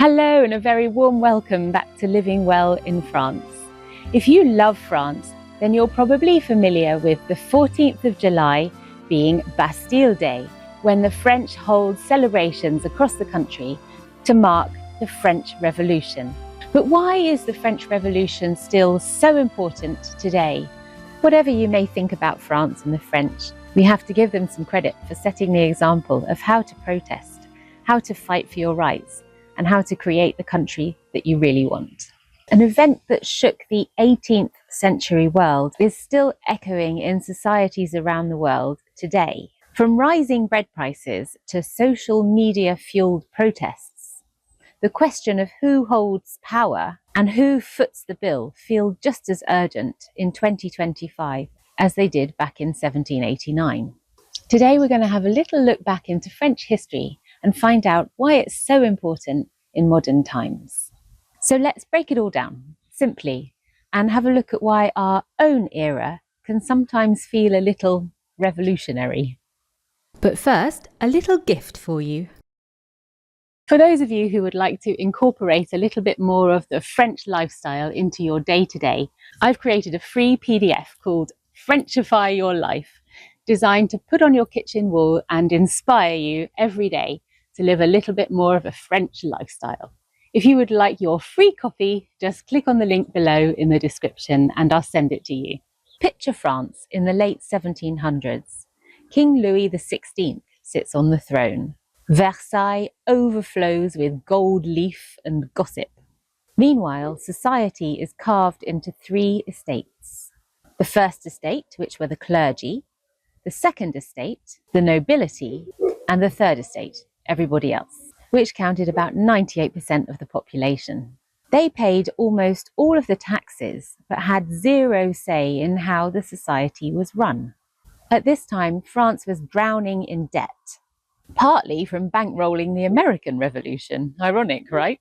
Hello and a very warm welcome back to Living Well in France. If you love France, then you're probably familiar with the 14th of July being Bastille Day, when the French hold celebrations across the country to mark the French Revolution. But why is the French Revolution still so important today? Whatever you may think about France and the French, we have to give them some credit for setting the example of how to protest, how to fight for your rights, and how to create the country that you really want. An event that shook the 18th century world is still echoing in societies around the world today. From rising bread prices to social media-fueled protests, the question of who holds power and who foots the bill feel just as urgent in 2025 as they did back in 1789. Today we're going to have a little look back into French history and find out why it's so important in modern times. So let's break it all down simply and have a look at why our own era can sometimes feel a little revolutionary. But first, a little gift for you. For those of you who would like to incorporate a little bit more of the French lifestyle into your day-to-day, I've created a free PDF called Frenchify Your Life, designed to put on your kitchen wall and inspire you every day to live a little bit more of a French lifestyle. If you would like your free copy, just click on the link below in the description and I'll send it to you. Picture France in the late 1700s. King Louis XVI sits on the throne. Versailles overflows with gold leaf and gossip. Meanwhile, society is carved into three estates. The first estate, which were the clergy, the second estate, the nobility, and the third estate, everybody else, which counted about 98% of the population. They paid almost all of the taxes, but had zero say in how the society was run. At this time, France was drowning in debt, partly from bankrolling the American Revolution. Ironic, right?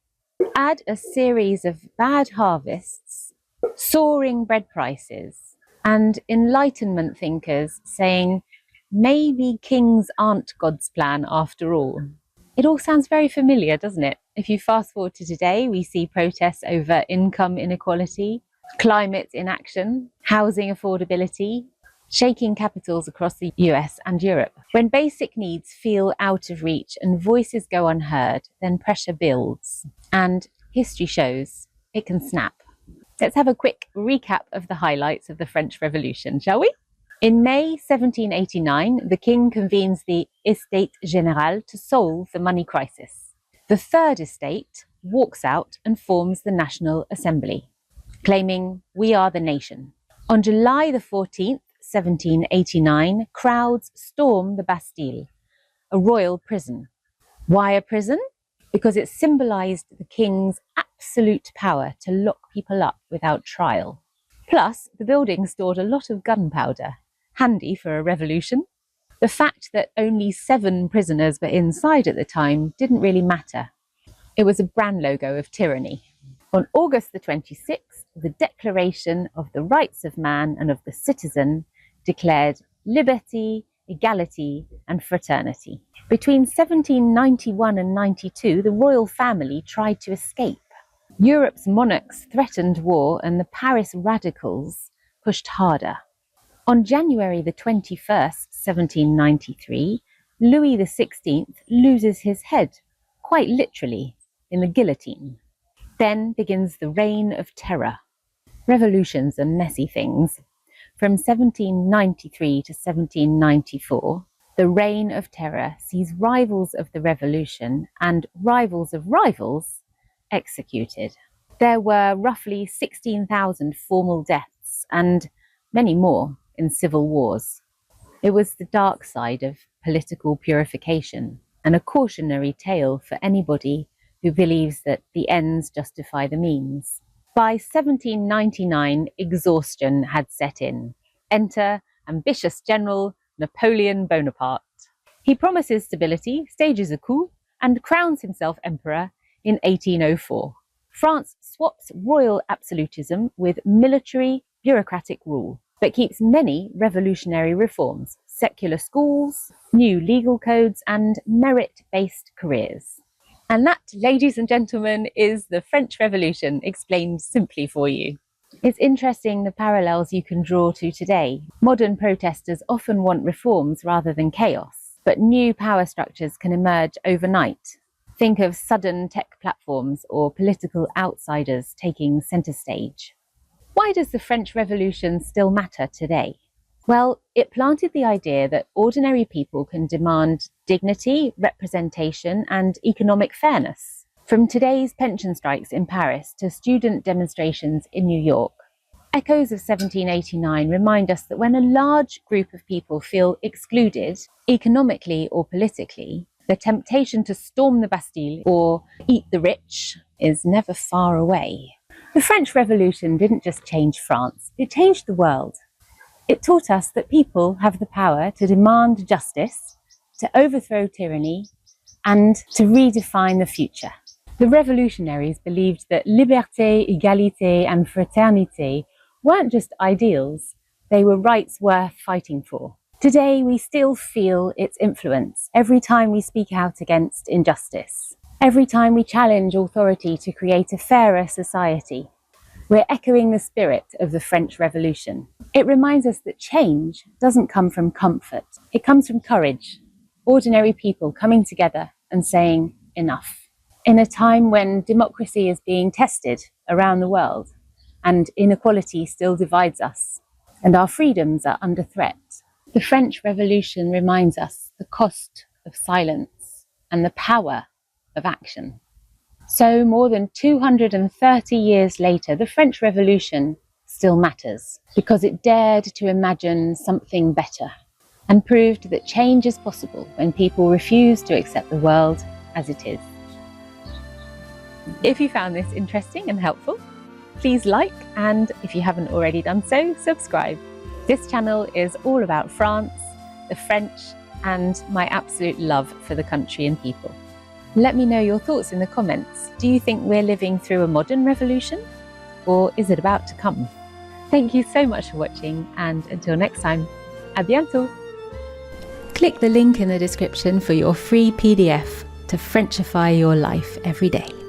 Add a series of bad harvests, soaring bread prices, and Enlightenment thinkers saying, maybe kings aren't God's plan after all. It all sounds very familiar, doesn't it? If you fast forward to today, we see protests over income inequality, climate inaction, housing affordability, shaking capitals across the US and Europe. When basic needs feel out of reach and voices go unheard, then pressure builds. And history shows it can snap. Let's have a quick recap of the highlights of the French Revolution, shall we? In May 1789, the king convenes the Estates Générales to solve the money crisis. The third estate walks out and forms the National Assembly, claiming we are the nation. On July the 14th, 1789, crowds storm the Bastille, a royal prison. Why a prison? Because it symbolized the king's absolute power to lock people up without trial. Plus, the building stored a lot of gunpowder, handy for a revolution. The fact that only 7 prisoners were inside at the time didn't really matter. It was a brand logo of tyranny. On August the 26th, the Declaration of the Rights of Man and of the Citizen declared liberty, equality, and fraternity. Between 1791 and 92, the royal family tried to escape. Europe's monarchs threatened war and the Paris radicals pushed harder. On January the 21st, 1793, Louis XVI loses his head, quite literally, in the guillotine. Then begins the Reign of Terror. Revolutions are messy things. From 1793 to 1794, the Reign of Terror sees rivals of the revolution and rivals of rivals executed. There were roughly 16,000 formal deaths and many more in civil wars. It was the dark side of political purification and a cautionary tale for anybody who believes that the ends justify the means. By 1799, exhaustion had set in. Enter ambitious General Napoleon Bonaparte. He promises stability, stages a coup, and crowns himself emperor in 1804. France swaps royal absolutism with military, bureaucratic rule, but keeps many revolutionary reforms, secular schools, new legal codes, and merit-based careers. And that, ladies and gentlemen, is the French Revolution explained simply for you. It's interesting the parallels you can draw to today. Modern protesters often want reforms rather than chaos, but new power structures can emerge overnight. Think of sudden tech platforms or political outsiders taking centre stage. Why does the French Revolution still matter today? Well, it planted the idea that ordinary people can demand dignity, representation, and economic fairness. From today's pension strikes in Paris to student demonstrations in New York, echoes of 1789 remind us that when a large group of people feel excluded, economically or politically, the temptation to storm the Bastille or eat the rich is never far away. The French Revolution didn't just change France, it changed the world. It taught us that people have the power to demand justice, to overthrow tyranny, and to redefine the future. The revolutionaries believed that liberté, égalité, and fraternité weren't just ideals, they were rights worth fighting for. Today, we still feel its influence every time we speak out against injustice, every time we challenge authority to create a fairer society. We're echoing the spirit of the French Revolution. It reminds us that change doesn't come from comfort, it comes from courage. Ordinary people coming together and saying enough. In a time when democracy is being tested around the world and inequality still divides us and our freedoms are under threat, the French Revolution reminds us the cost of silence and the power of action. So more than 230 years later, the French Revolution still matters because it dared to imagine something better and proved that change is possible when people refuse to accept the world as it is. If you found this interesting and helpful, please like, and if you haven't already done so, subscribe. This channel is all about France, the French, and my absolute love for the country and people. Let me know your thoughts in the comments. Do you think we're living through a modern revolution, or is it about to come? Thank you so much for watching, and until next time, à bientôt! Click the link in the description for your free PDF to Frenchify your life every day.